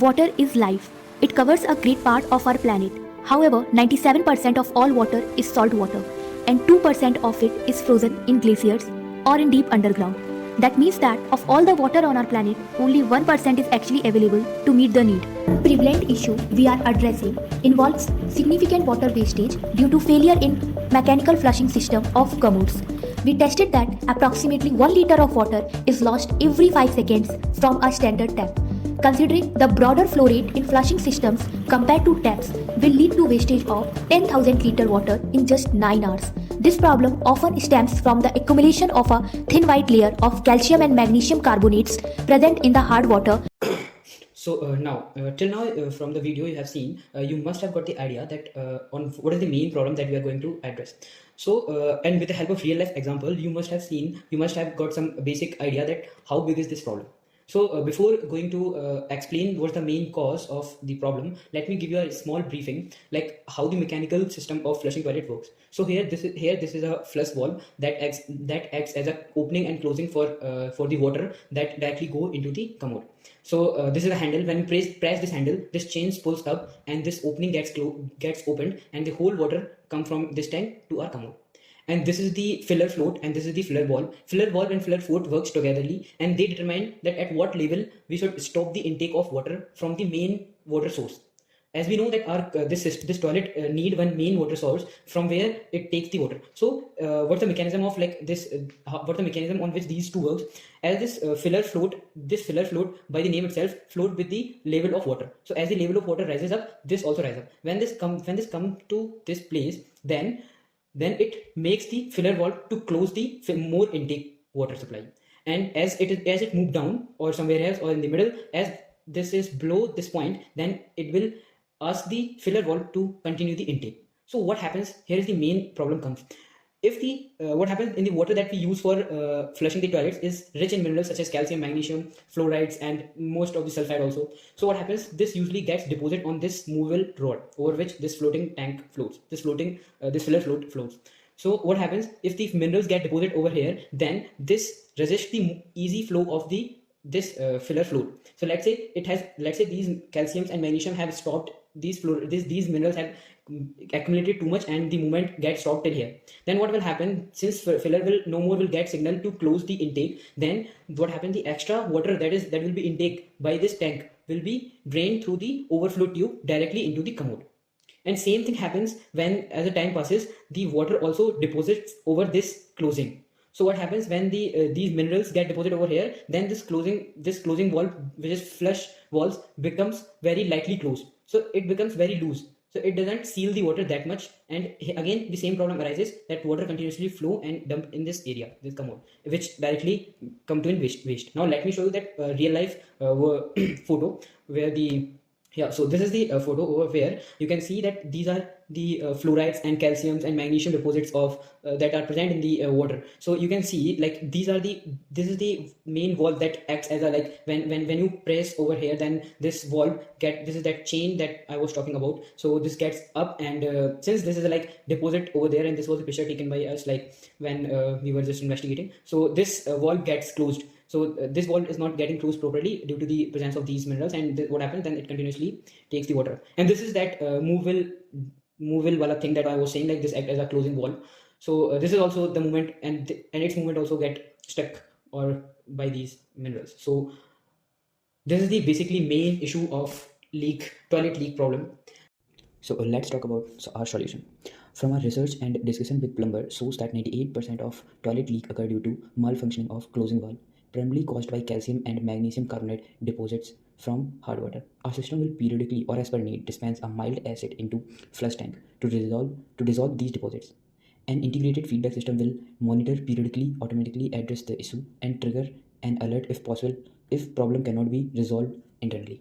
Water is life. It covers a great part of our planet. However, 97% of all water is salt water, and 2% of it is frozen in glaciers or in deep underground. That means that of all the water on our planet, only 1% is actually available to meet the need. Prevalent issue we are addressing involves significant water wastage due to failure in mechanical flushing system of commodes. We tested that approximately 1 liter of water is lost every 5 seconds from a standard tap. Considering the broader flow rate in flushing systems compared to taps will lead to wastage of 10,000 liter water in just 9 hours. This problem often stems from the accumulation of a thin white layer of calcium and magnesium carbonates present in the hard water. So till now, from the video you have seen, you must have got the idea that on what is the main problem that we are going to address. So and with the help of real life example, you must have got some basic idea that how big is this problem. So before going to explain what's the main cause of the problem, let me give you a small briefing like how the mechanical system of flushing toilet works. So this is a flush valve that acts as a opening and closing for the water that directly go into the commode. So this is a handle. When you press this handle, this chain pulls up and this opening gets opened, and the whole water come from this tank to our commode. And this is the filler float and this is the filler valve. Filler valve and filler float works togetherly, and they determine that at what level we should stop the intake of water from the main water source. As we know that our this toilet need one main water source from where it takes the water. So what's the mechanism of like this? What's the mechanism on which these two works? As this filler float by the name itself float with the level of water. So as the level of water rises up, this also rises up. When this come to this place, then it makes the filler valve to close the more intake water supply. And as it move down or somewhere else or in the middle, as this is below this point, then it will ask the filler valve to continue the intake. So what happens here is the main problem comes. If the what happens in the water that we use for flushing the toilets is rich in minerals such as calcium, magnesium, fluorides, and most of the sulfide also. So what happens? This usually gets deposited on this movable rod over which this floating tank floats. This filler float floats. So what happens if the minerals get deposited over here? Then this resists the easy flow of this filler float. So let's say these calciums and magnesium have stopped. These minerals have accumulated too much and the movement gets stopped till here. Then what will happen, since filler will no more will get signal to close the intake, then what happens, the extra water that will be intake by this tank will be drained through the overflow tube directly into the commode. And same thing happens when as the time passes, the water also deposits over this closing. So what happens when these minerals get deposited over here, then this closing valve, which is flush valves, becomes very lightly closed. So it becomes very loose. So it doesn't seal the water that much, and again the same problem arises that water continuously flow and dump in this area, this commode, which directly come to in waste. Now let me show you that real life photo where so this is the photo over where you can see that these are the fluorides and calciums and magnesium deposits of that are present in the water. So you can see like this is the main valve that acts as a like when you press over here, then this valve this is that chain that I was talking about. So this gets up, and since this is like deposit over there, and this was a picture taken by us like when we were just investigating. So this valve gets closed. So this valve is not getting closed properly due to the presence of these minerals, and what happens then, it continuously takes the water. And this is that movable wala thing that I was saying, like this act as a closing valve. So this is also the movement, and its movement also get stuck or by these minerals. So this is the basically main issue of toilet leak problem. So let's talk about our solution. From our research and discussion with plumber shows that 98% of toilet leak occur due to malfunctioning of closing valve, primarily caused by calcium and magnesium carbonate deposits from hard water. Our system will periodically or as per need dispense a mild acid into flush tank to dissolve these deposits. An integrated feedback system will monitor periodically, automatically address the issue, and trigger an alert if possible if problem cannot be resolved internally.